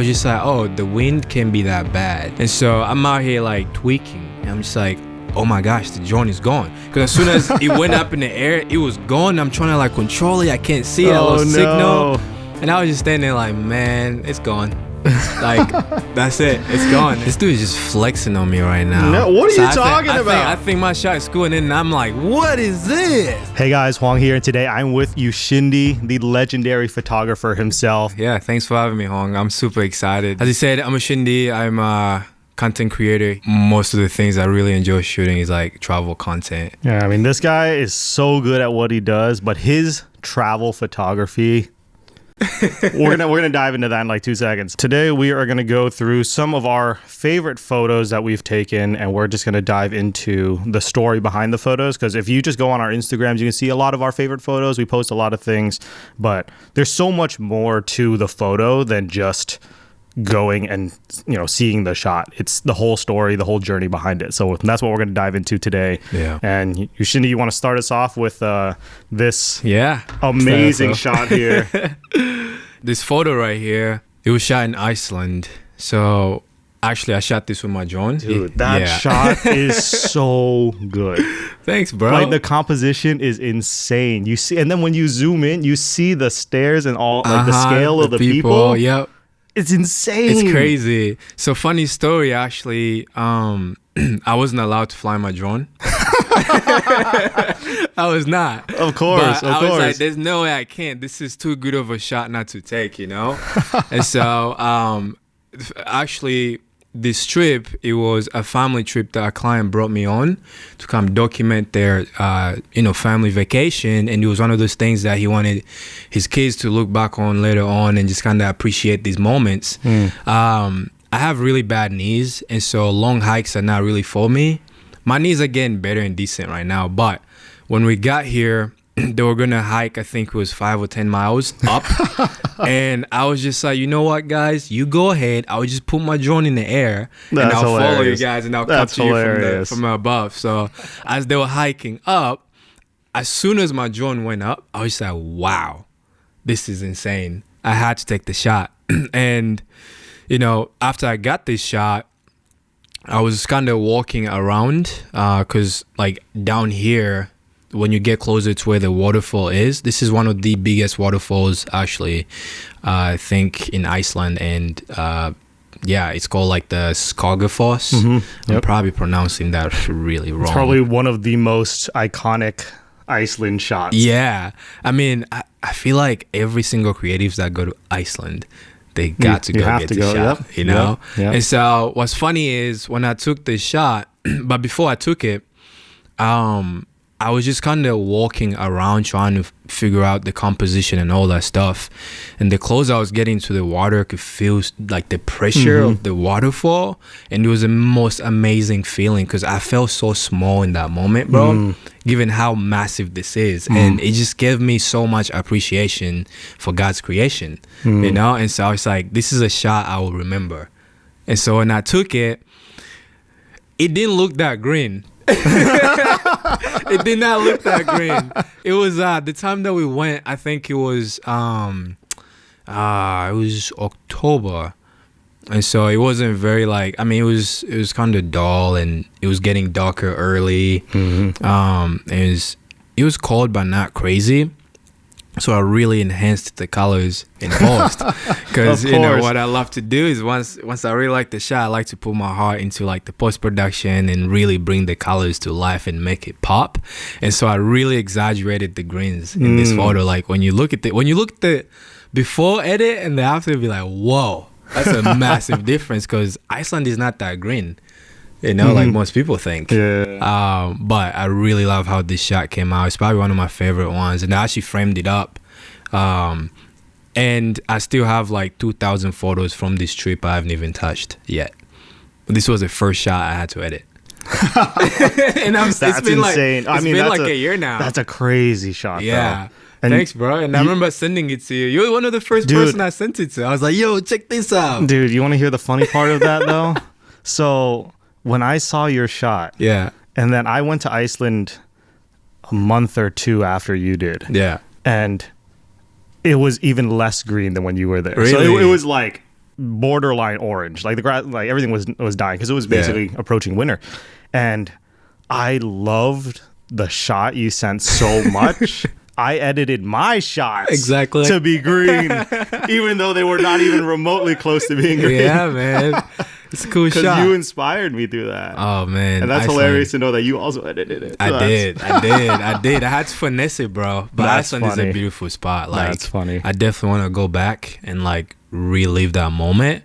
was just like, oh, the wind can be that bad. And so I'm out here like tweaking. And I'm just like, oh my gosh, the drone is gone. Because as soon as it went up in the air, it was gone. I'm trying to like control it. I can't see it. I lost signal. And I was just standing there like, man, it's gone. Like, that's it. It's gone. This dude is just flexing on me right now. No, what are you talking about? I think my shot is cool, and then I'm like, what is this? Hey guys, Hoang here, and today I'm with Ushindi, the legendary photographer himself. Yeah, thanks for having me, Hoang. I'm super excited. As you said, I'm Ushindi. I'm a content creator. Most of the things I really enjoy shooting is like travel content. Yeah, I mean, this guy is so good at what he does, but his travel photography... we're gonna dive into that in like 2 seconds. Today we are gonna go through some of our favorite photos that we've taken, and we're just gonna dive into the story behind the photos, because if you just go on our Instagrams, you can see a lot of our favorite photos. We post a lot of things, but there's so much more to the photo than just going and, you know, seeing the shot. It's the whole story, the whole journey behind it. So that's what we're going to dive into today. Yeah. And Ushindi, you want to start us off with this amazing shot here. This photo right here, it was shot in Iceland. So actually I shot this with my drone. Dude, that shot is so good. Thanks, bro. Like, the composition is insane. You see, and then when you zoom in, you see the stairs and all, like the scale of the people. Yep. It's insane. It's crazy. So funny story, actually. I wasn't allowed to fly my drone. I was not. Of course, but I was like, there's no way I can't. This is too good of a shot not to take, you know? And so actually, this trip, it was a family trip that a client brought me on to come document their family vacation. And it was one of those things that he wanted his kids to look back on later on and just kind of appreciate these moments. I have really bad knees, and so long hikes are not really for me. My knees are getting better and decent right now, but when we got here, they were gonna hike, I think it was 5 or 10 miles up. And I was just like, you know what, guys, you go ahead. I'll just put my drone in the air and I'll follow you guys, and I'll capture you from above. So as they were hiking up, as soon as my drone went up, I was like, wow, this is insane. I had to take the shot. And you know, after I got this shot, I was kind of walking around because like down here, when you get closer to where the waterfall is, this is one of the biggest waterfalls actually, I think, in Iceland. And it's called like the Skogafoss. Mm-hmm. I'm probably pronouncing that really wrong. It's probably one of the most iconic Iceland shots. Yeah. I mean, I feel like every single creatives that go to Iceland, they got to go get the shot, you know? Yep. And so what's funny is when I took the shot, but before I took it, I was just kind of walking around trying to figure out the composition and all that stuff. And the closer I was getting to the water, I could feel like the pressure of the waterfall. And it was the most amazing feeling because I felt so small in that moment, bro, given how massive this is. And it just gave me so much appreciation for God's creation, you know? And so I was like, this is a shot I will remember. And so when I took it, it didn't look that green. It did not look that green. It was the time that we went, I think it was October. And so it wasn't very like, I mean, it was kind of dull and it was getting darker early. It was cold but not crazy. So I really enhanced the colors in post because you know what I love to do is once I really like the shot, I like to put my heart into like the post production and really bring the colors to life and make it pop. And so I really exaggerated the greens in this photo. Like when you look at the before edit and the after, you'll be like, whoa, that's a massive difference because Iceland is not that green. You know, like most people think. Yeah. But I really love how this shot came out. It's probably one of my favorite ones. And I actually framed it up. And I still have like 2,000 photos from this trip I haven't even touched yet. This was the first shot I had to edit. And it's been insane. It's been like a year now. That's a crazy shot, yeah. And thanks, bro. And I remember sending it to you. You were one of the first person I sent it to. I was like, yo, check this out. Dude, you want to hear the funny part of that, though? So when I saw your shot, and then I went to Iceland a month or two after you did. Yeah. And it was even less green than when you were there. Really? So it was like borderline orange. Like the grass, like everything was dying because it was basically approaching winter. And I loved the shot you sent so much. I edited my shots exactly to be green, even though they were not even remotely close to being green. Yeah, man. It's a cool shot. Because you inspired me through that. Oh, man. And that's hilarious to know that you also edited it. So I did. I had to finesse it, bro. But Iceland is a beautiful spot. Like, that's funny. I definitely want to go back and like relive that moment.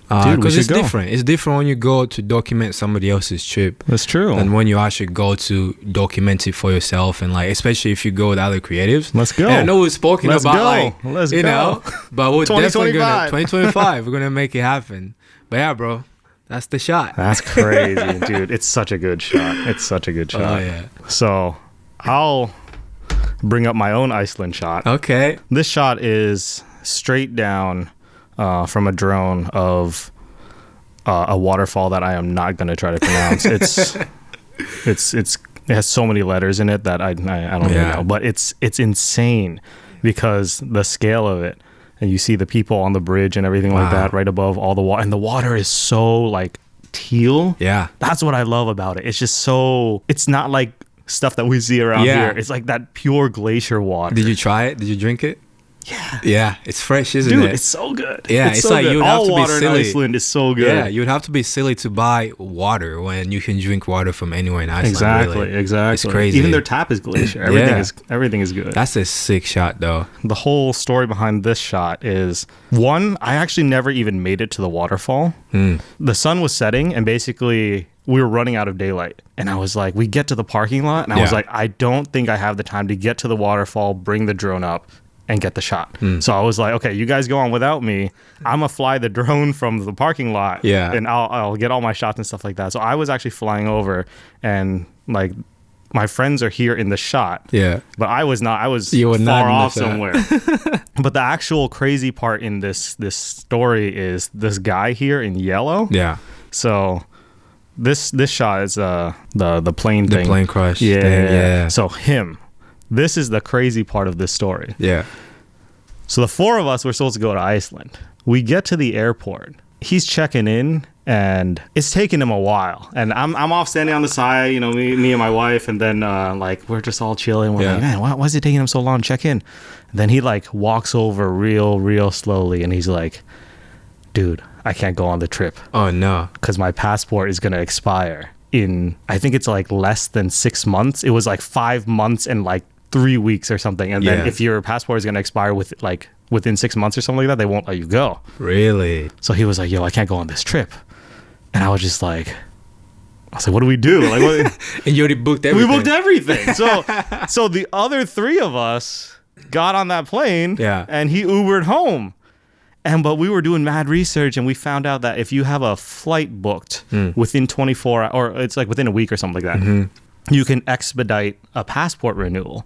Because it's different. It's different when you go to document somebody else's trip. That's true. And when you actually go to document it for yourself, and like, especially if you go with other creatives. Let's go. And I know we've spoken about like, Let's go. But we're definitely gonna 2025. We're gonna make it happen. But yeah, bro, that's the shot. That's crazy, dude. It's such a good shot. Oh yeah. So I'll bring up my own Iceland shot. Okay. This shot is straight down from a drone of a waterfall that I am not going to try to pronounce. It has so many letters in it that I don't even know, but it's insane because the scale of it, and you see the people on the bridge and everything like that right above all the water, and the water is so like teal. Yeah, that's what I love about it. It's just so, it's not like stuff that we see around here. It's like that pure glacier water. Did you try it? Did you drink it? Yeah. Yeah, it's fresh, isn't it? Dude, it's so good. Yeah, it's so like good. You would have to be silly. All water in Iceland is so good. Yeah, you would have to be silly to buy water when you can drink water from anywhere in Iceland. Exactly. It's crazy. Even their tap is glacier. Everything is good. That's a sick shot, though. The whole story behind this shot is, one, I actually never even made it to the waterfall. The sun was setting, and basically we were running out of daylight. And I was like, we get to the parking lot, and I was like, I don't think I have the time to get to the waterfall, bring the drone up, and get the shot. So I was like, okay, you guys go on without me. I'm gonna fly the drone from the parking lot. Yeah. And I'll get all my shots and stuff like that. So I was actually flying over, and like my friends are here in the shot. Yeah. But I was not. I was far off somewhere. But the actual crazy part in this story is this guy here in yellow. Yeah. So this shot is the plane thing. The plane crash. Yeah. So him. This is the crazy part of this story. Yeah. So the four of us were supposed to go to Iceland. We get to the airport. He's checking in, and it's taking him a while. And I'm off standing on the side, you know, me and my wife, and then like we're just all chilling. We're like, man, why is it taking him so long to check in? And then he like walks over real slowly, and he's like, dude, I can't go on the trip. Oh no, because my passport is gonna expire in, I think it's like less than 6 months. It was like 5 months and like 3 weeks or something. And then if your passport is going to expire within 6 months or something like that, they won't let you go. Really? So he was like, yo, I can't go on this trip. And I was just like, what do we do? Like, what? And you already booked everything. We booked everything. So the other three of us got on that plane and he Ubered home. But we were doing mad research, and we found out that if you have a flight booked within 24 hours, or it's like within a week or something like that, you can expedite a passport renewal.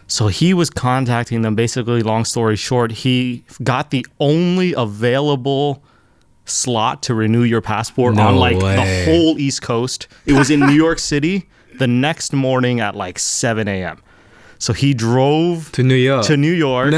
So he was contacting them. Basically, long story short, he got the only available slot to renew your passport on like the whole East Coast. It was in New York City the next morning at like 7 a.m. So he drove to New York.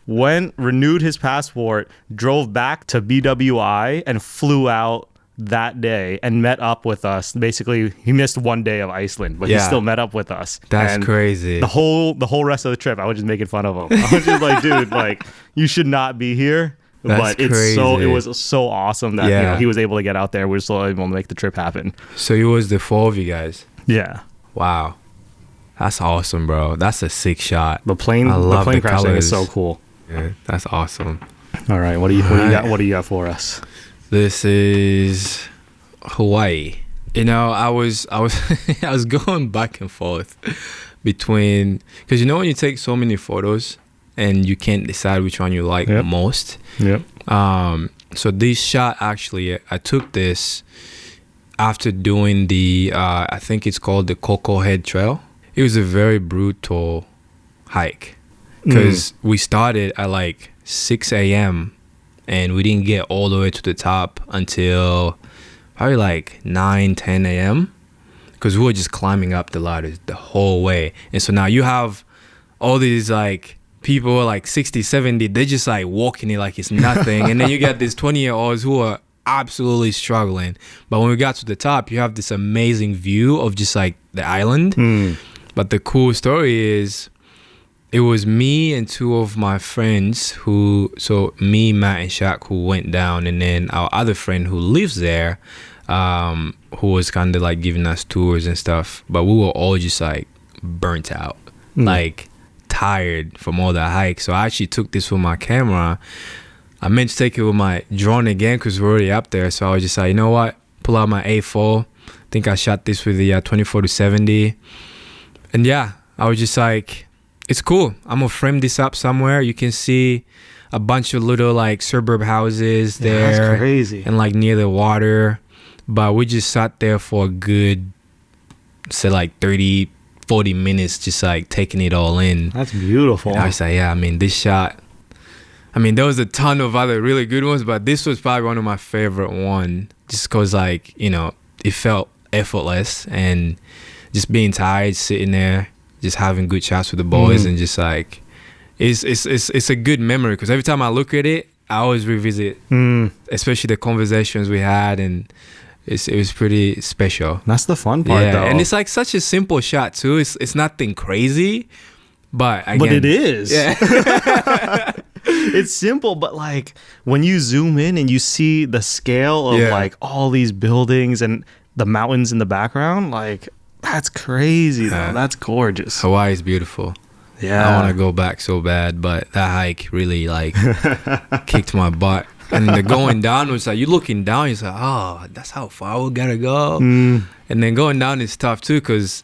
Went, renewed his passport, drove back to BWI, and flew out that day and met up with us. Basically, he missed 1 day of Iceland, but he still met up with us. That's crazy. The whole rest of the trip, I was just making fun of him. I was just like, dude, like, you should not be here. That's crazy. It was so awesome that you know, he was able to get out there. We were still able to make the trip happen. So it was the four of you guys. Yeah. Wow. That's awesome, bro. That's a sick shot. The plane crash thing is so cool. Yeah, that's awesome. All right, what do you got? What do you got for us? This is Hawaii. You know, I was I was going back and forth between, because you know when you take so many photos and you can't decide which one you like most. Yep. So this shot, actually, I took this after doing the I think it's called the Coco Head Trail. It was a very brutal hike because we started at like 6 a.m. and we didn't get all the way to the top until probably like 9, 10 a.m. because we were just climbing up the ladders the whole way. And so now you have all these like people are like 60, 70, they're just like walking it like it's nothing. And then you got these 20-year-olds who are absolutely struggling. But when we got to the top, you have this amazing view of just like the island. But the cool story is, it was me and two of my friends so me, Matt, and Shaq, who went down, and then our other friend who lives there, who was kind of like giving us tours and stuff. But we were all just like burnt out, like tired from all the hike. So I actually took this with my camera. I meant to take it with my drone again because we're already up there. So I was just like, you know what? Pull out my A4. I think I shot this with the 24-70. And yeah, I was just like, it's cool. I'm gonna frame this up somewhere. You can see a bunch of little like suburb houses there. That's crazy. And like near the water. But we just sat there for a good, say like 30, 40 minutes, just like taking it all in. That's beautiful. And I was like, yeah, I mean, this shot, I mean, there was a ton of other really good ones, but this was probably one of my favorite one, just because like, you know, it felt effortless, and just being tired, sitting there, just having good shots with the boys, and just like, it's a good memory, because every time I look at it, I always revisit, especially the conversations we had, and it was pretty special. That's the fun part, though. And it's like such a simple shot too. It's nothing crazy, but again, but it is. Yeah. It's simple, but like when you zoom in and you see the scale of like all these buildings and the mountains in the background, like that's crazy though. That's gorgeous. Hawaii is beautiful. Yeah, I want to go back so bad, but that hike really like kicked my butt. And the going down was like, you're looking down, you're like, oh, that's how far we gotta go. And then going down is tough too, because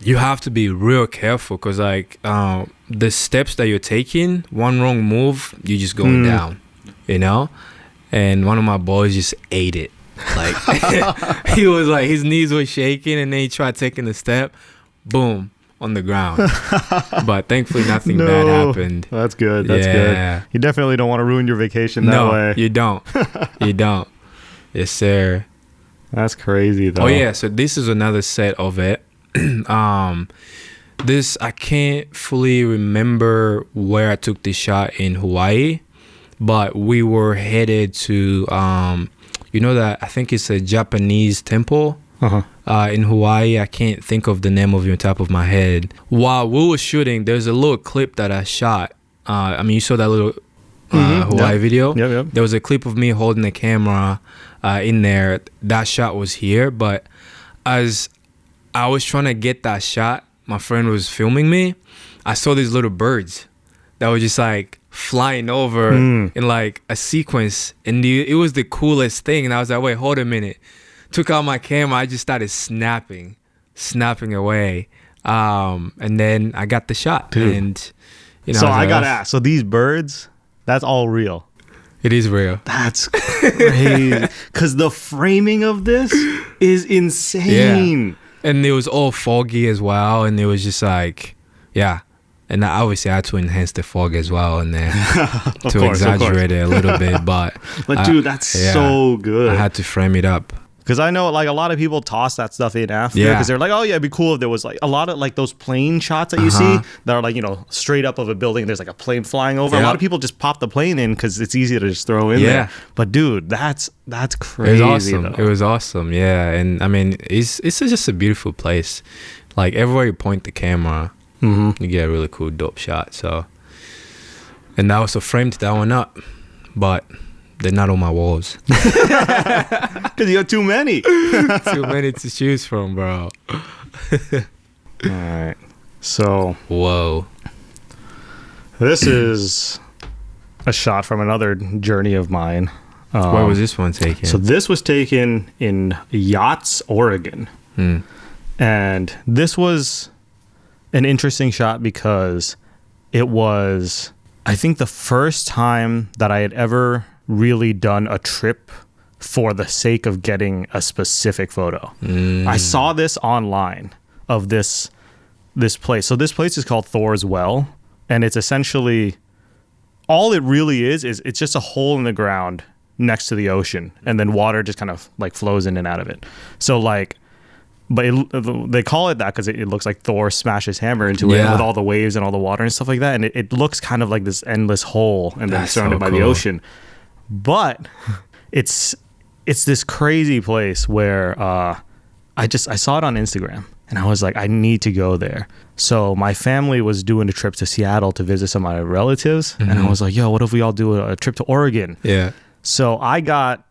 you have to be real careful, because like the steps that you're taking, one wrong move, you're just going down, you know. And one of my boys just ate it. Like he was like, his knees were shaking, and then he tried taking a step, boom, on the ground. But thankfully nothing bad happened. That's good. That's good. You definitely don't want to ruin your vacation that way. You don't. You don't. Yes, sir. That's crazy though. Oh yeah, so this is another set of it. This, I can't fully remember where I took this shot in Hawaii, but we were headed to you know that, I think it's a Japanese temple in Hawaii. I can't think of the name of it on top of my head. While we were shooting, there's a little clip that I shot. I mean, you saw that little Hawaii video. Yep. There was a clip of me holding the camera in there. That shot was here, but as I was trying to get that shot, my friend was filming me. I saw these little birds that were just like flying over in like a sequence, and it was the coolest thing. And I was like, wait, hold a minute. Took out my camera, I just started snapping away, and then I got the shot. Dude. And you know, so I gotta ask, so these birds, that's all real? It is real. That's crazy, because the framing of this is insane. And it was all foggy as well, and it was just like, and I obviously had to enhance the fog as well, and then to exaggerate it a little bit, but dude, that's so good. I had to frame it up. Because I know like a lot of people toss that stuff in after, because they're like, oh yeah, it'd be cool if there was like a lot of like those plane shots that you see that are like, you know, straight up of a building, there's like a plane flying over. A lot of people just pop the plane in because it's easy to just throw in there. But dude, that's crazy. It was awesome. It was awesome. Yeah. And I mean, it's just a beautiful place. Like everywhere you point the camera, you get a really cool dope shot. So, and I also framed that one up, but they're not on my walls. Because you have too many. Too many to choose from, bro. All right. So. Whoa. This is a shot from another journey of mine. Where was this one taken? So this was taken in Yachts, Oregon. And this was an interesting shot because it was, I think, the first time that I had ever really done a trip for the sake of getting a specific photo. I saw this online of this place. So this place is called Thor's Well, and it's essentially, all it really is it's just a hole in the ground next to the ocean, and then water just kind of like flows in and out of it. So like but they call it that because it looks like Thor smashes hammer into it with all the waves and all the water and stuff like that, and it looks kind of like this endless hole, and then surrounded by the ocean. But it's this crazy place where I saw it on Instagram, and I was like, I need to go there. So my family was doing a trip to Seattle to visit some of my relatives, and I was like, yo, what if we all do a trip to Oregon? Yeah. So I got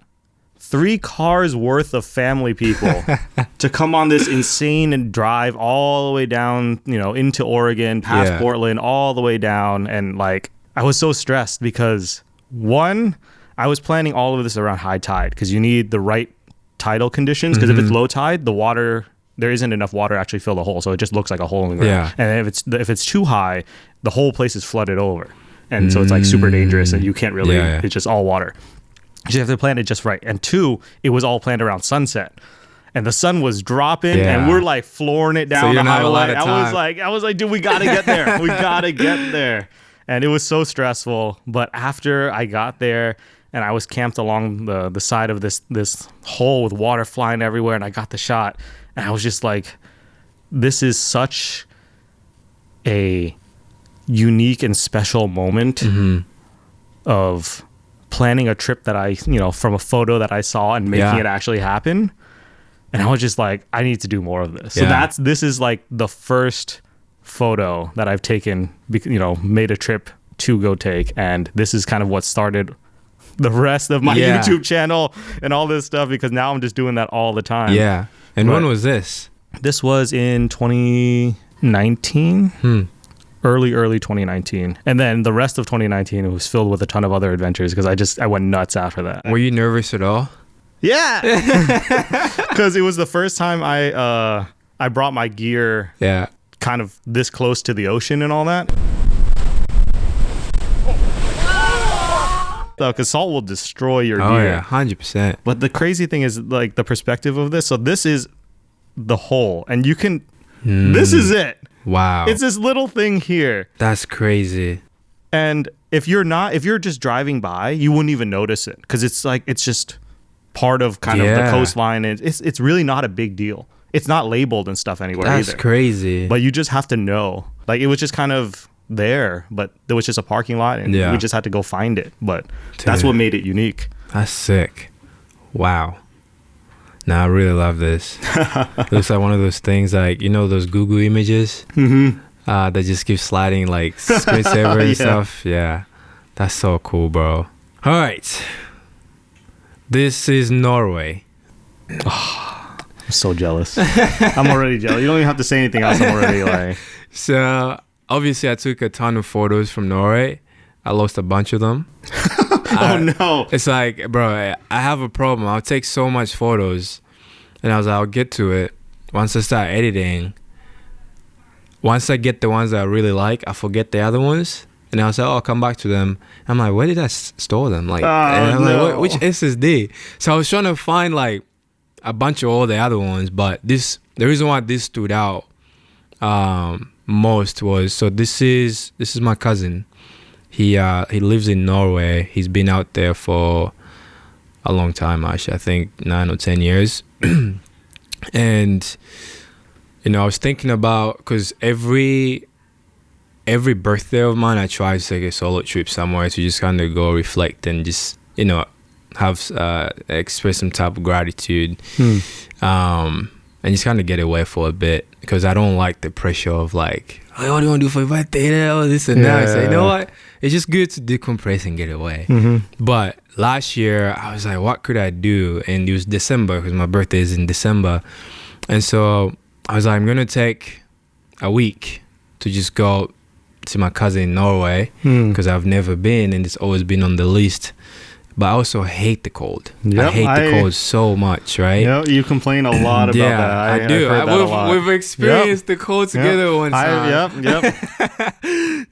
3 cars worth of family people to come on this insane and drive all the way down, into Oregon, past Portland, all the way down. And like, I was so stressed because I was planning all of this around high tide because you need the right tidal conditions. Because if it's low tide, there isn't enough water to actually fill the hole. So it just looks like a hole in the ground. Yeah. And if it's too high, the whole place is flooded over. And so it's like super dangerous and you can't really, it's just all water. So you have to plan it just right. And 2, it was all planned around sunset. And the sun was dropping and we're like flooring it down the highway. I was like, dude, we got to get there. We got to get there. And it was so stressful. But after I got there and I was camped along the side of this hole with water flying everywhere and I got the shot, and I was just like, this is such a unique and special moment of planning a trip that I, from a photo that I saw and making it actually happen. And I was just like, I need to do more of this. So this is like the first photo that I've taken, made a trip to go take. And this is kind of what started the rest of my YouTube channel and all this stuff, because now I'm just doing that all the time. Yeah. And when was this? This was in 2019. Early 2019. And then the rest of 2019 it was filled with a ton of other adventures because I went nuts after that. Were you nervous at all? Yeah. Because it was the first time I brought my gear kind of this close to the ocean and all that. Because salt will destroy your gear. Oh yeah, 100%. But the crazy thing is like the perspective of this. So this is the hole and you can this is it. Wow. It's this little thing here. That's crazy. And if you're just driving by, you wouldn't even notice it because it's just part of kind of the coastline. And it's really not a big deal. It's not labeled and stuff anywhere either. That's crazy. But you just have to know. Like it was just kind of there, but there was just a parking lot and we just had to go find it. But that's what made it unique. That's sick. Wow. Nah, I really love this. It looks like one of those things like, those Google images that just keep sliding like screensaver and stuff. Yeah, that's so cool, bro. All right. This is Norway. Oh, I'm so jealous. I'm already jealous. You don't even have to say anything else. I'm already like... So, obviously, I took a ton of photos from Norway. I lost a bunch of them. Oh no. It's like, bro, I have a problem. I'll take so much photos and I was like, I'll get to it. Once I start editing, once I get the ones that I really like, I forget the other ones. And I was like, I'll come back to them. I'm like, where did I store them? Like, and I'm like, which SSD? So I was trying to find like a bunch of all the other ones, but the reason why this stood out most was, so this is my cousin. He lives in Norway. He's been out there for a long time, actually. I think 9 or 10 years. And I was thinking about, because every birthday of mine, I try to take a solo trip somewhere to just kind of go reflect and just have express some type of gratitude, and just kind of get away for a bit, because I don't like the pressure of like, oh, what do you want to do for your birthday? Oh, this and that. So you know what? It's just good to decompress and get away. But last year, I was like, what could I do? And it was December, because my birthday is in December. And so I was like, I'm going to take a week to just go to my cousin in Norway, because I've never been and it's always been on the list. But I also hate the cold. I hate the cold so much, right? Yeah, you complain a lot about that. I do. We've experienced the cold together one time.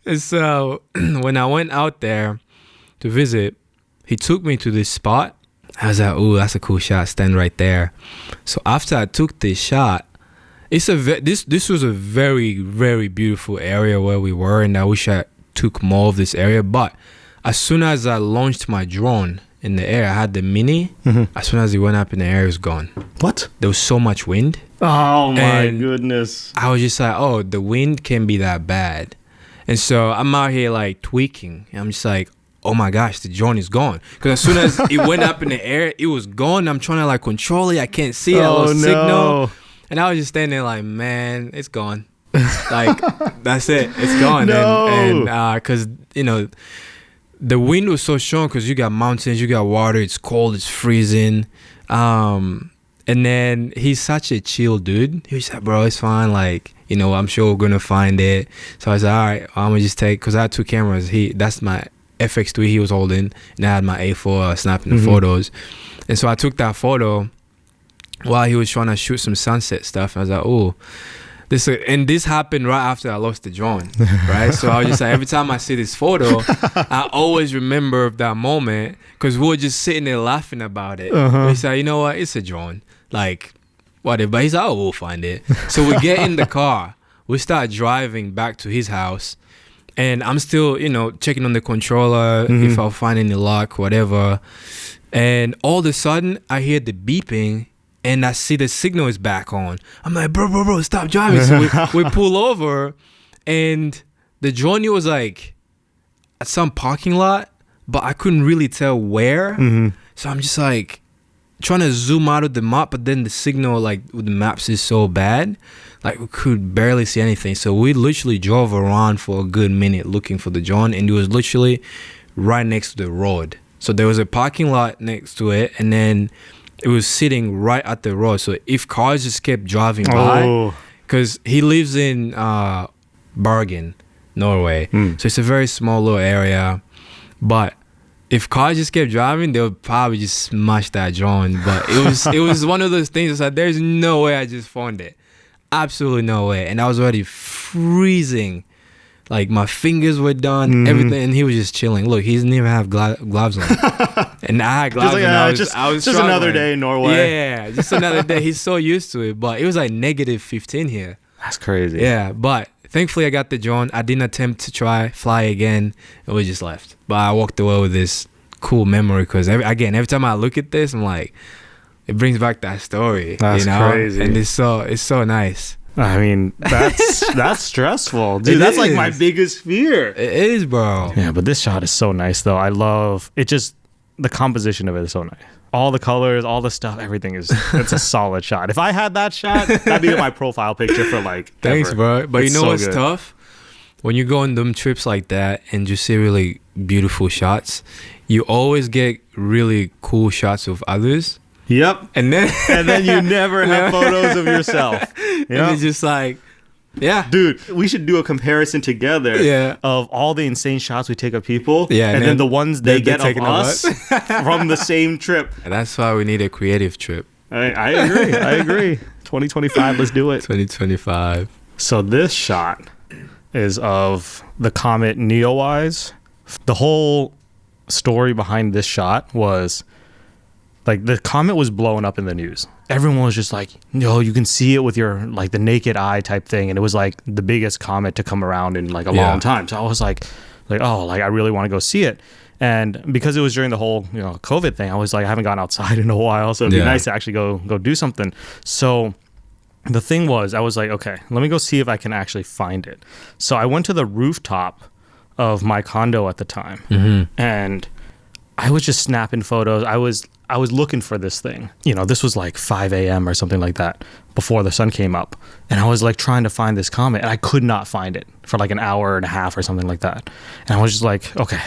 And so when I went out there to visit, he took me to this spot. I was like, "Ooh, that's a cool shot. Stand right there." So after I took this shot, this was a very, very beautiful area where we were, and I wish I took more of this area. But as soon as I launched my drone in the air. I had the mini. As soon as it went up in the air, it was gone. What? There was so much wind. Oh my And goodness. I was just like, oh, the wind can't be that bad. And so I'm out here like tweaking. And I'm just like, oh my gosh, the drone is gone. Because as soon as it went up in the air, it was gone. I'm trying to like control it. I can't see it. I lost signal. And I was just standing there like, man, it's gone. Like, that's it. It's gone. No. And because, you know, the wind was so strong because you got mountains, you got water, it's cold, it's freezing. And then he's such a chill dude. He was like, bro, it's fine. Like, you know, I'm sure we're going to find it. So I was like, all right, I'm going to just take, because I had 2 cameras. That's my FX3 he was holding, and I had my A4 snapping the photos. And so I took that photo while he was trying to shoot some sunset stuff. I was like, oh, this happened right after I lost the drone, right? So I was just like, every time I see this photo, I always remember that moment because we were just sitting there laughing about it. He's like, you know what? It's a drone. Like, whatever. But he's like, oh, we'll find it. So we get in the car. We start driving back to his house. And I'm still, you know, checking on the controller if I'll find any lock, whatever. And all of a sudden, I hear the beeping. And I see the signal is back on. I'm like, bro, stop driving. So we pull over, and the drone was like at some parking lot, but I couldn't really tell where. So I'm just like trying to zoom out of the map, but then the signal like with the maps is so bad, like we could barely see anything. So we literally drove around for a good minute looking for the drone, and it was literally right next to the road. So there was a parking lot next to it, and then it was sitting right at the road. So if cars just kept driving by, because he lives in Bergen, Norway. So it's a very small little area. But if cars just kept driving, they would probably just smash that drone. But it was one of those things. It's like, there's no way I just found it. Absolutely no way. And I was already freezing. Like, my fingers were done, everything, and he was just chilling. Look, he doesn't even have gloves on. And I had gloves, and I was just another day in Norway. Yeah, just another day. He's so used to it. But it was like negative 15 here. That's crazy. Yeah, but thankfully I got the drone. I didn't attempt to fly again, and we just left. But I walked away with this cool memory because, every time I look at this, I'm like, it brings back that story. That's crazy. And it's so nice. I mean, that's stressful, dude. That's like my biggest fear. It is, bro. Yeah, but this shot is so nice, though. I love it. Just the composition of it is so nice. All the colors, all the stuff, everything it's a solid shot. If I had that shot, that'd be my profile picture for like. Thanks, ever. bro. But it's you know so what's good. tough? When you go on them trips like that and you see really beautiful shots, you always get really cool shots of others. Yep. And then you never have photos of yourself. And it's just like, yeah. Dude, we should do a comparison together Yeah. of all the insane shots we take of people Yeah, and then the ones they get of taking of us from the same trip. And that's why we need a creative trip. I agree. 2025, let's do it. 2025. So this shot is of the comet Neowise. The whole story behind this shot was like the comet was blowing up in the news. Everyone was just like, yo, you can see it with your like the naked eye type thing. And it was like the biggest comet to come around in like a long time. So I was like, oh, like I really want to go see it. And because it was during the whole, COVID thing, I was like, I haven't gone outside in a while. So it'd be nice to actually go do something. So the thing was, I was like, okay, let me go see if I can actually find it. So I went to the rooftop of my condo at the time, and I was just snapping photos. I was looking for this thing. This was like 5 a.m. or something like that before the sun came up. And I was like trying to find this comet, and I could not find it for like an hour and a half or something like that. And I was just like, okay.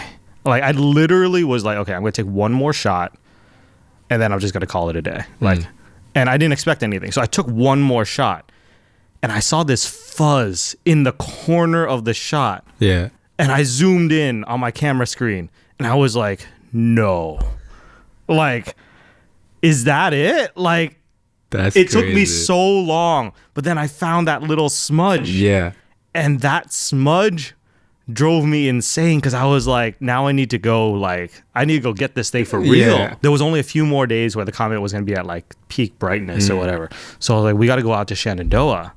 Like I literally was like, okay, I'm going to take one more shot, and then I'm just going to call it a day. And I didn't expect anything. So I took one more shot, and I saw this fuzz in the corner of the shot. Yeah. And I zoomed in on my camera screen, and I was like, no. Like, is that it? Like, it took me so long, but then I found that little smudge. Yeah. And that smudge drove me insane because I was like, now I need to go get this thing for real. Yeah. There was only a few more days where the comet was going to be at like peak brightness or whatever. So I was like, we got to go out to Shenandoah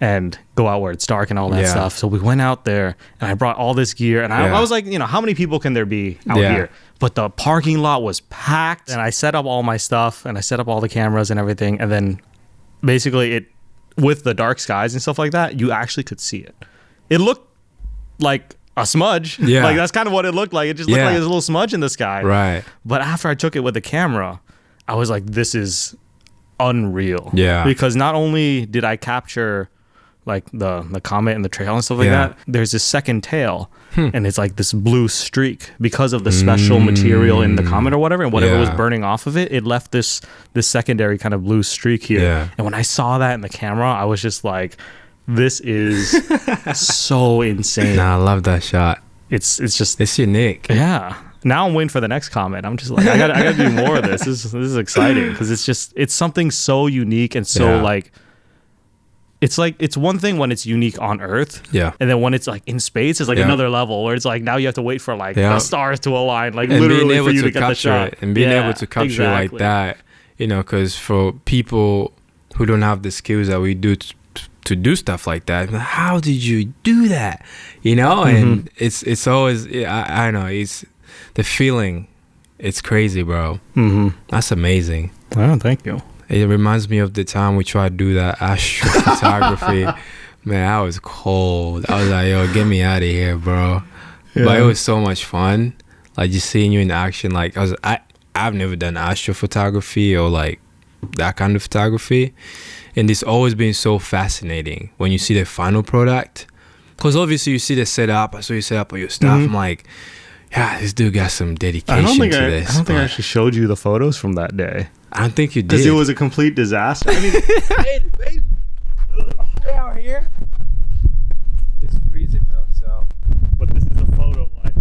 and go out where it's dark and all that Yeah. stuff. So we went out there and I brought all this gear and I was like, you know, how many people can there be out here? But the parking lot was packed and I set up all my stuff and I set up all the cameras and everything. And then basically with the dark skies and stuff like that, you actually could see it. It looked like a smudge. Yeah. Like that's kind of what it looked like. It just looked like there's a little smudge in the sky. Right. But after I took it with the camera, I was like, this is unreal. Yeah. Because not only did I capture like the comet and the trail and stuff like that, there's this second tail and it's like this blue streak because of the special material in the comet or whatever, and whatever was burning off of it, it left this secondary kind of blue streak here. Yeah. And when I saw that in the camera, I was just like, this is so insane. Nah, I love that shot. It's just, It's unique. yeah. Now I'm waiting for the next comment. I'm just like, I gotta do more of this. This is exciting because it's something so unique and so like, it's one thing when it's unique on Earth. Yeah. And then when it's like in space, it's like another level where it's like now you have to wait for like the stars to align, like And literally being able for you to to get the capture shot. it and being able to capture it like that, you know, because for people who don't have the skills that we do to do stuff like that, how did you do that? You know, and it's always, I know, it's the feeling. It's crazy, bro. That's amazing. Oh, thank you. It reminds me of the time we tried to do that astrophotography. Man, I was cold. I was like, yo, get me out of here, bro. Yeah. But it was so much fun. Like just seeing you in action. Like I've never done astrophotography or like that kind of photography. And it's always been so fascinating when you see the final product. Because obviously you see the setup. I saw you set up all your stuff. I'm like, yeah, this dude got some dedication to this. I don't think I actually showed you the photos from that day. I don't think you did. Because it was a complete disaster. I mean, hey, baby, we're out here. It's freezing though, so. But this is a photo. Like,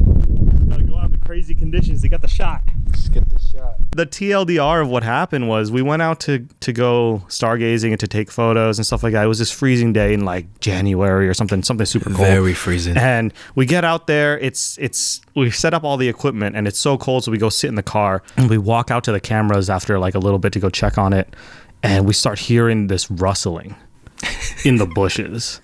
gotta go out in the crazy conditions to get the shot. Just get the shot. The TLDR of what happened was we went out to go stargazing and to take photos and stuff like that. It was this freezing day in like January or something super cold. Very freezing. And we get out there. We set up all the equipment and it's so cold, so we go sit in the car and we walk out to the cameras after like a little bit to go check on it, and we start hearing this rustling in the bushes.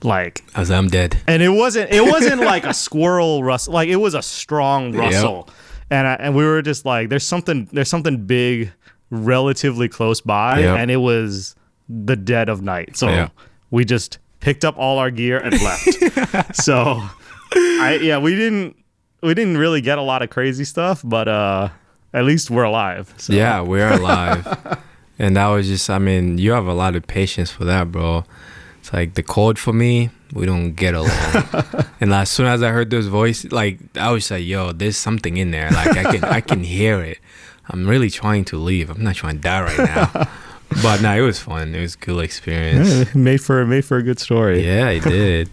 Like I was like, I'm dead. And it wasn't like a squirrel rustle. Like it was a strong rustle. Yep. And we were just like, there's something big relatively close by, and it was the dead of night. So we just picked up all our gear and left. So we didn't really get a lot of crazy stuff, but at least we're alive. So. Yeah, we're alive. And that was just, I mean, you have a lot of patience for that, bro. It's like the cold for me, we don't get along. And as soon as I heard those voices, like I was like, yo, there's something in there. Like I can hear it. I'm really trying to leave. I'm not trying to die right now. But no, it was fun. It was a cool experience. Yeah, made for a good story. Yeah, it did.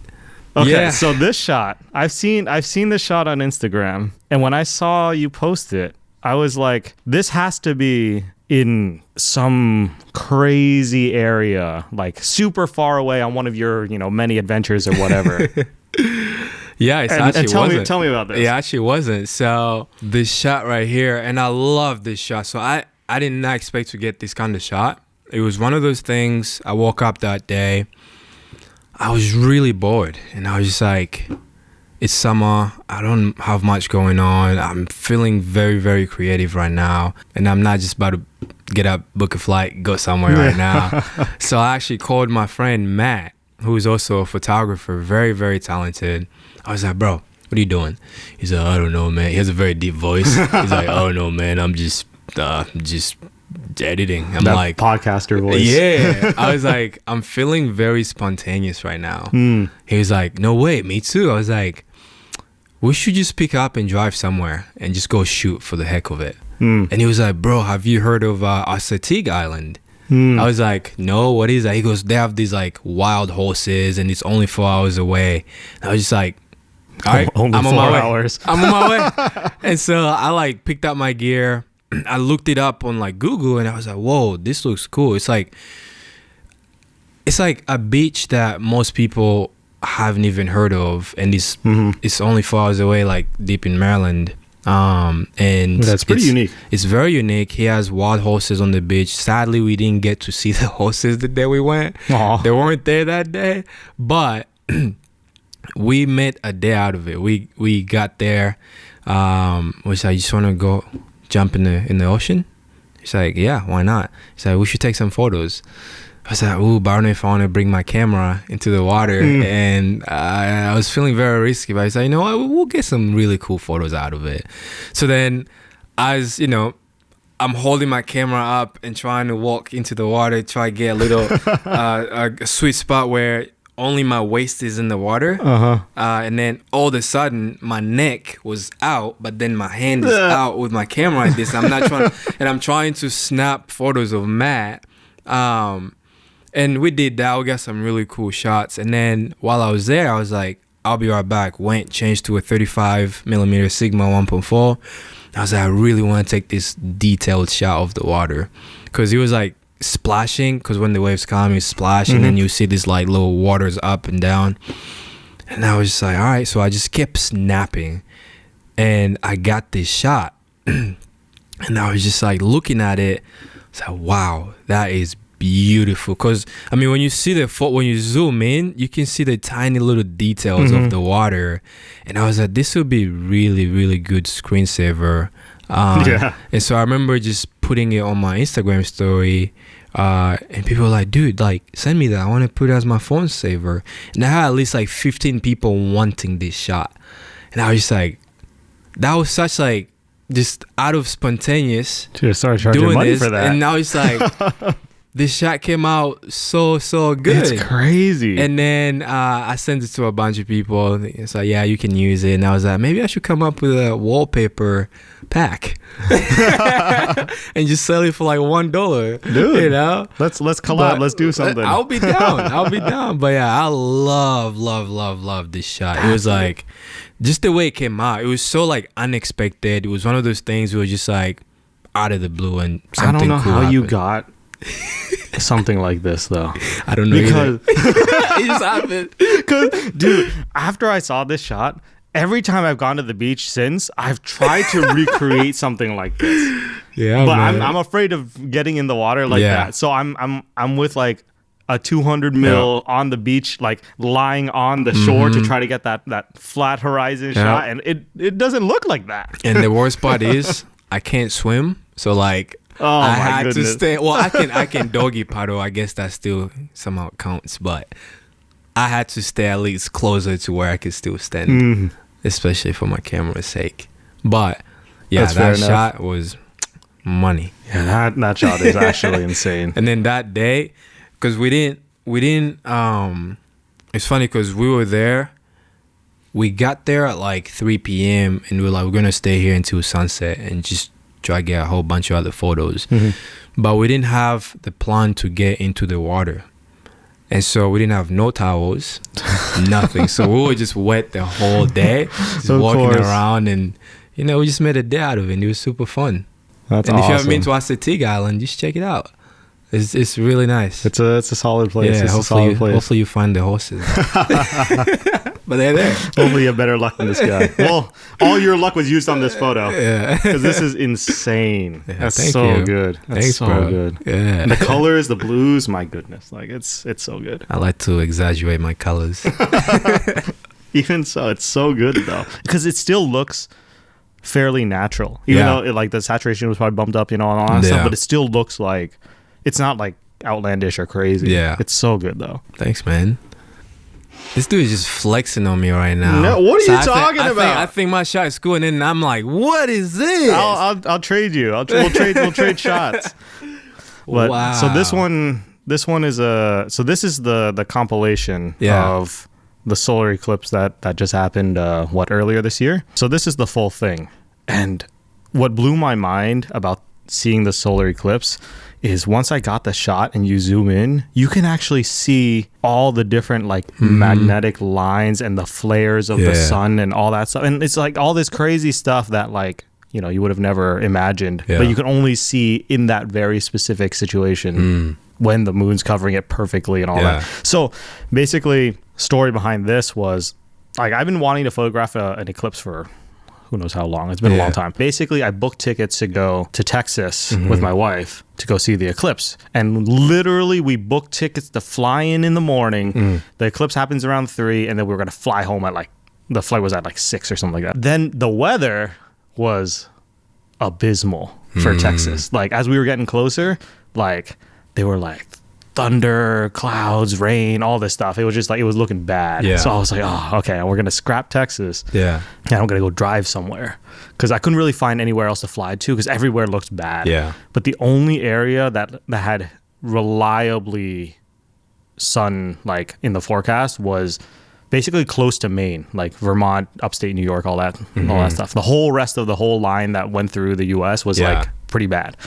Okay, so this shot, I've seen this shot on Instagram, and when I saw you post it, I was like, this has to be in some crazy area, like super far away on one of your, many adventures or whatever. Yeah, it actually wasn't. Tell me about this. It actually wasn't. So this shot right here, and I love this shot. So I did not expect to get this kind of shot. It was one of those things. I woke up that day. I was really bored, and I was just like, it's summer. I don't have much going on. I'm feeling very, very creative right now, and I'm not just about to get up, book a flight, go somewhere right now. So I actually called my friend Matt, who is also a photographer, very, very talented. I was like, bro, what are you doing? He's like, I don't know, man. He has a very deep voice. He's like, oh no, man, I'm just editing. I'm that like, podcaster voice. Yeah. I was like, I'm feeling very spontaneous right now. He was like, no way, me too. I was like, we should just pick up and drive somewhere and just go shoot for the heck of it. And he was like, bro, have you heard of Ushindi Island? I was like, no, what is that? He goes, they have these like wild horses and it's only 4 hours away. And I was just like, all right, only I'm on 4 my way. hours. I'm on my way. And so I like picked up my gear. I looked it up on like Google and I was like, whoa, this looks cool. It's like a beach that most people haven't even heard of, and it's only 4 hours away, like deep in Maryland. And that's pretty unique. It's very unique. He has wild horses on the beach. Sadly, we didn't get to see the horses the day we went. Aww. They weren't there that day, but we made a day out of it. We got there. Was like, you just want to go jump in the ocean? He's like, yeah, why not? He's like, we should take some photos. I was like, ooh, but I don't know if I want to bring my camera into the water. And I was feeling very risky, but I was like, you know what, we'll get some really cool photos out of it. So then, as you know, I'm holding my camera up and trying to walk into the water, try to get a little a sweet spot where only my waist is in the water. And then all of a sudden, my neck was out, but then my hand is out with my camera like this. I'm not trying, and I'm trying to snap photos of Matt. And we did that. We got some really cool shots. And then while I was there, I was like, I'll be right back. Went, changed to a 35mm Sigma 1.4. I was like, I really want to take this detailed shot of the water. Because he was like splashing. Because when the waves come, he's splashing. And you see these like little waters up and down. And I was just like, all right. So I just kept snapping. And I got this shot. And I was just like looking at it. I was like, wow, that is beautiful. Because I mean, when you see when you zoom in, you can see the tiny little details of the water. And I was like, this would be really, really good screensaver. And so I remember just putting it on my Instagram story, and people were like, dude, like, send me that. I want to put it as my phone saver. And I had at least like 15 people wanting this shot. And I was just like, that was such like just out of spontaneous to start charging doing money this. for that. And now it's like this shot came out so good. It's crazy. And then I sent it to a bunch of people. It's like, yeah, you can use it. And I was like, maybe I should come up with a wallpaper pack and just sell it for like $1. Dude, you know, let's collab. Let's do something. I'll be down. But yeah, I love this shot. It was like just the way it came out. It was so like unexpected. It was one of those things where it was just like out of the blue, and something I don't know cool how happened. you got something like this though. I don't know because it just happened. Because dude, after I saw this shot, every time I've gone to the beach since, I've tried to recreate something like this. Yeah, but man. I'm afraid of getting in the water like that. So I'm with like a 200 mil on the beach, like lying on the shore to try to get that flat horizon shot, and it doesn't look like that. And the worst part is I can't swim, so like I had to stay. Well, I can doggy paddle. I guess that still somehow counts, but I had to stay at least closer to where I could still stand, especially for my camera's sake. But yeah, that shot was money. Yeah, that shot is actually insane. And then that day, because we didn't it's funny because we were there, we got there at like 3 p.m. and we were like, we're gonna stay here until sunset and just try to get a whole bunch of other photos. But we didn't have the plan to get into the water, and so we didn't have no towels, nothing. So we were just wet the whole day, just walking around, and you know, we just made a day out of it, and it was super fun. That's and awesome. if you haven't been to Assateague Island, just check it out. It's really nice. It's a solid place. Yeah, hopefully you find the horses. But they're there. Hopefully you have better luck than this guy. Well, all your luck was used on this photo. Yeah. Because this is insane. Yeah, that's so good. That's Thanks, so bro. good. Yeah. And the colors, the blues, my goodness. Like it's so good. I like to exaggerate my colors. Even so, it's so good though. Because it still looks fairly natural. Even though like the saturation was probably bumped up, and all that stuff, but it still looks like it's not like outlandish or crazy. Yeah. It's so good though. Thanks, man. This dude is just flexing on me right now. No, what are you talking about? I think my shot is cool, and then I'm like, what is this? I'll trade you. We'll trade shots. But, wow. So this one is this is the compilation of the solar eclipse that just happened earlier this year. So this is the full thing. And what blew my mind about seeing the solar eclipse is once I got the shot and you zoom in, you can actually see all the different like magnetic lines and the flares of the sun and all that stuff. And it's like all this crazy stuff that like, you know, you would have never imagined, but you can only see in that very specific situation when the moon's covering it perfectly and all that. So basically, story behind this was like, I've been wanting to photograph an eclipse for who knows how long. It's been a long time. Basically, I booked tickets to go to Texas with my wife to go see the eclipse. And literally, we booked tickets to fly in the morning. The eclipse happens around 3, and then we were going to fly home at like, the flight was at like 6 or something like that. Then the weather was abysmal for Texas. Like, as we were getting closer, like, they were like, thunder, clouds, rain, all this stuff. It was just like, it was looking bad. So I was like, oh, okay, we're gonna scrap Texas. And I'm gonna go drive somewhere, because I couldn't really find anywhere else to fly to, because everywhere looked bad. But the only area that had reliably sun like in the forecast was basically close to Maine, like Vermont, upstate New York, all that stuff. The whole rest of the whole line that went through the US was like pretty bad.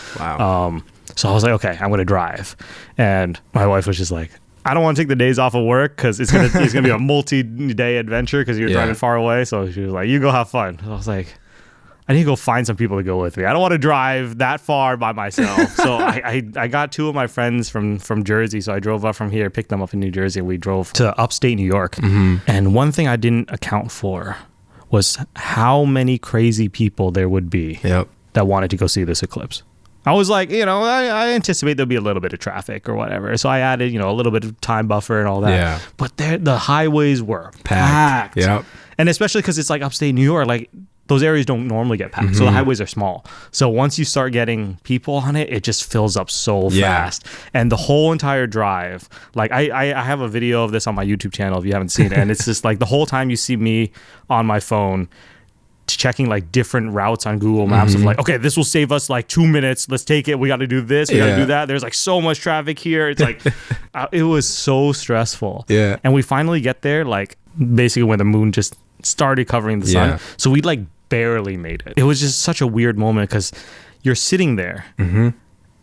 So I was like, okay, I'm going to drive. And my wife was just like, I don't want to take the days off of work, because it's gonna be a multi-day adventure, because you're driving far away. So she was like, you go have fun. So I was like, I need to go find some people to go with me. I don't want to drive that far by myself. So I got 2 of my friends from Jersey. So I drove up from here, picked them up in New Jersey, and we drove to upstate New York. And one thing I didn't account for was how many crazy people there would be that wanted to go see this eclipse. I was like, I anticipate there'll be a little bit of traffic or whatever. So I added, a little bit of time buffer and all that. But the highways were packed. And especially because it's like upstate New York, like those areas don't normally get packed. So the highways are small. So once you start getting people on it, it just fills up so fast. And the whole entire drive, like I have a video of this on my YouTube channel if you haven't seen it. And it's just like the whole time you see me on my phone checking like different routes on Google Maps of like, okay, this will save us like 2 minutes. Let's take it. We got to do this. We got to do that. There's like so much traffic here. It's like, it was so stressful. And we finally get there, like basically when the moon just started covering the sun. So we like barely made it. It was just such a weird moment, because you're sitting there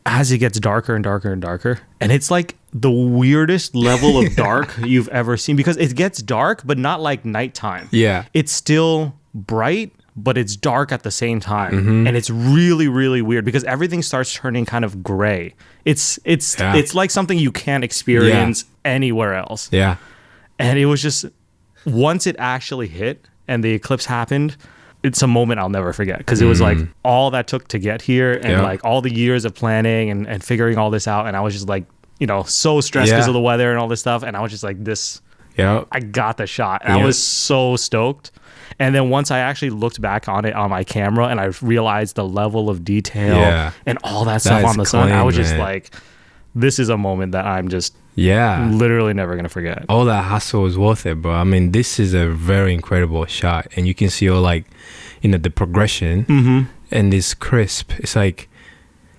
as it gets darker and darker and darker. And it's like the weirdest level of dark you've ever seen, because it gets dark, but not like nighttime. It's still bright, but it's dark at the same time. And it's really, really weird, because everything starts turning kind of gray. It's like something you can't experience anywhere else. And it was just, once it actually hit and the eclipse happened, it's a moment I'll never forget, because it was like all that took to get here, and like all the years of planning and figuring all this out. And I was just like, so stressed because of the weather and all this stuff. And I was just like, I got the shot. And I was so stoked. And then once I actually looked back on it on my camera, and I realized the level of detail and all that stuff on the sun, I was just like, this is a moment that I'm just literally never going to forget. All that hassle was worth it, bro. I mean, this is a very incredible shot. And you can see all like, the progression and it's crisp. It's like,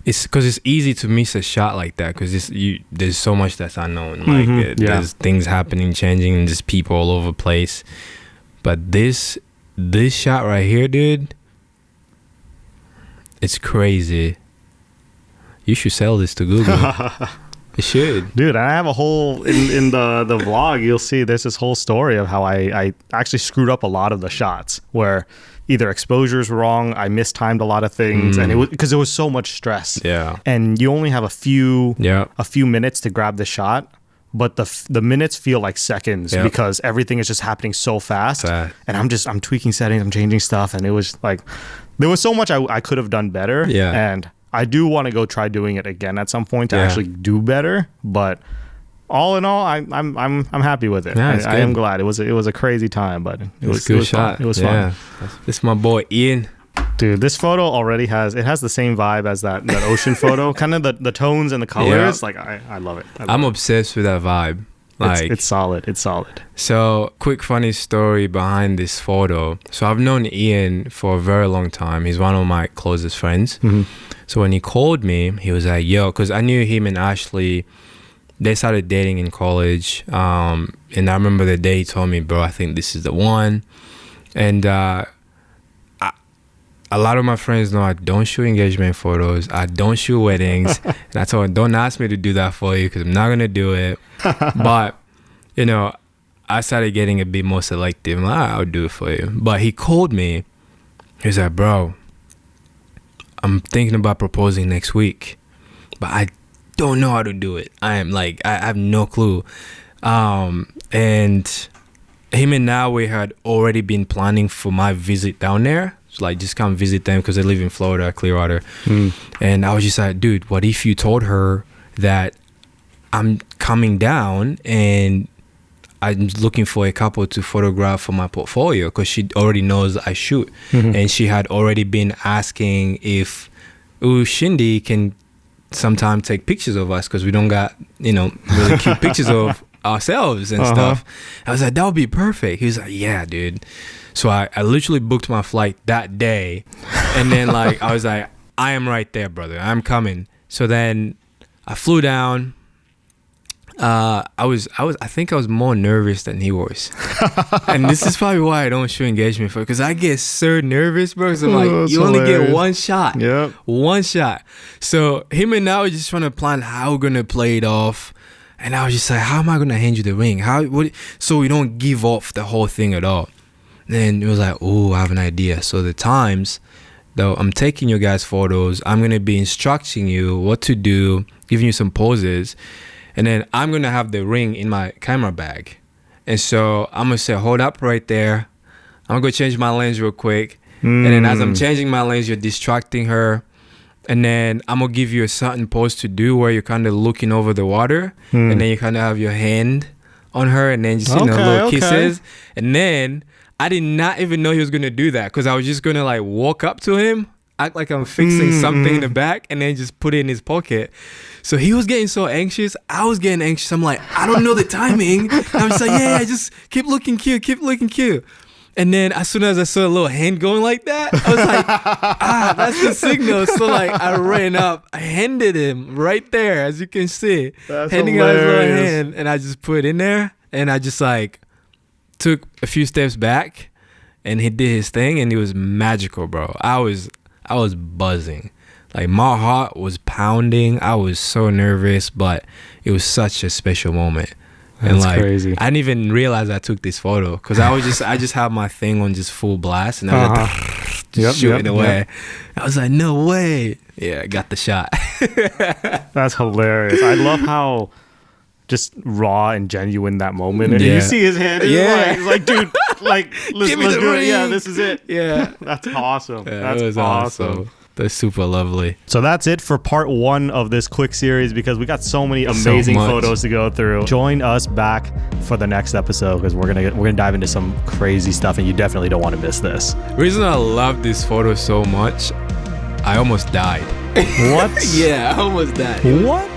it's because it's easy to miss a shot like that, because there's so much that's unknown. Like there's things happening, changing, and there's people all over the place. But this shot right here, dude, it's crazy. You should sell this to Google. You should. Dude, I have a whole, in the vlog, you'll see there's this whole story of how I actually screwed up a lot of the shots, where either exposure's wrong, I mistimed a lot of things, and it was because there was so much stress. And you only have a few minutes to grab the shot. But the minutes feel like seconds, because everything is just happening so fast. And I'm tweaking settings, I'm changing stuff. And it was like, there was so much I could have done better. And I do want to go try doing it again at some point to actually do better. But all in all, I'm happy with it. I am glad. It was a crazy time, but it was a good shot. Fun. It was fun. This is my boy Ian. Dude, this photo already has the same vibe as that ocean photo. Kind of the tones and the colors. Like I love it. I'm obsessed with that vibe. Like it's solid. It's solid. So quick funny story behind this photo. So I've known Ian for a very long time. He's one of my closest friends. So when he called me, he was like, yo, because I knew him and Ashley, they started dating in college. And I remember the day he told me, bro, I think this is the one. And a lot of my friends know I don't shoot engagement photos. I don't shoot weddings. And I told him, don't ask me to do that for you, because I'm not going to do it. But, I started getting a bit more selective. I'm like, I'll do it for you. But he called me. He was like, bro, I'm thinking about proposing next week, but I don't know how to do it. I have no clue. And him and Nawe had already been planning for my visit down there like just come visit them because they live in Florida, Clearwater. And I was just like, dude, what if you told her that I'm coming down and I'm looking for a couple to photograph for my portfolio, because she already knows I shoot. And she had already been asking if Ushindi can sometime take pictures of us, because we don't got, you know, really cute pictures of ourselves and stuff. I was like, that would be perfect. He was like, yeah, dude. So I literally booked my flight that day. And then like, I was like, I am right there, brother. I'm coming. So then I flew down. I think I was more nervous than he was. And this is probably why I don't shoot engagement photos, because I get so nervous, bro. So like, you only get one shot. Yep. One shot. So him and I were just trying to plan how we're gonna play it off. And I was just like, how am I gonna hand you the ring? So we don't give off the whole thing at all. Then it was like, oh, I have an idea. So the times, though, I'm taking your guys' photos. I'm gonna be instructing you what to do, giving you some poses. And then I'm going to have the ring in my camera bag. And so I'm going to say, hold up right there. I'm going to go change my lens real quick. And then as I'm changing my lens, you're distracting her. And then I'm going to give you a certain pose to do where you're kind of looking over the water. And then you kind of have your hand on her and then just, you know, little kisses. And then I did not even know he was going to do that, because I was just going to like walk up to him, act like I'm fixing something in the back, and then just put it in his pocket. So he was getting so anxious. I was getting anxious. I'm like, I don't know the timing. And I'm just like, yeah, just keep looking cute, keep looking cute. And then as soon as I saw a little hand going like that, I was like, that's the signal. So like, I ran up, I handed him right there, as you can see. That's handing out his little hilarious. hand, and I just put it in there, and I just like took a few steps back, and he did his thing, and it was magical, bro. I was buzzing. Like, my heart was pounding. I was so nervous, but it was such a special moment. That's and like, crazy. I didn't even realize I took this photo, because I just had my thing on just full blast, and I was like, just shooting away. I was like, no way. Yeah, I got the shot. That's hilarious. I love how just raw and genuine that moment. And you see his hand. He's like, dude, like, let's do it. Yeah, this is it. Yeah. That's awesome. Yeah, That's it was awesome. That's super lovely. So that's it for part 1 of this quick series, because we got so many amazing photos to go through. Join us back for the next episode, because we're gonna dive into some crazy stuff, and you definitely don't want to miss this. The reason I love this photo so much, I almost died. What? Yeah, I almost died. What?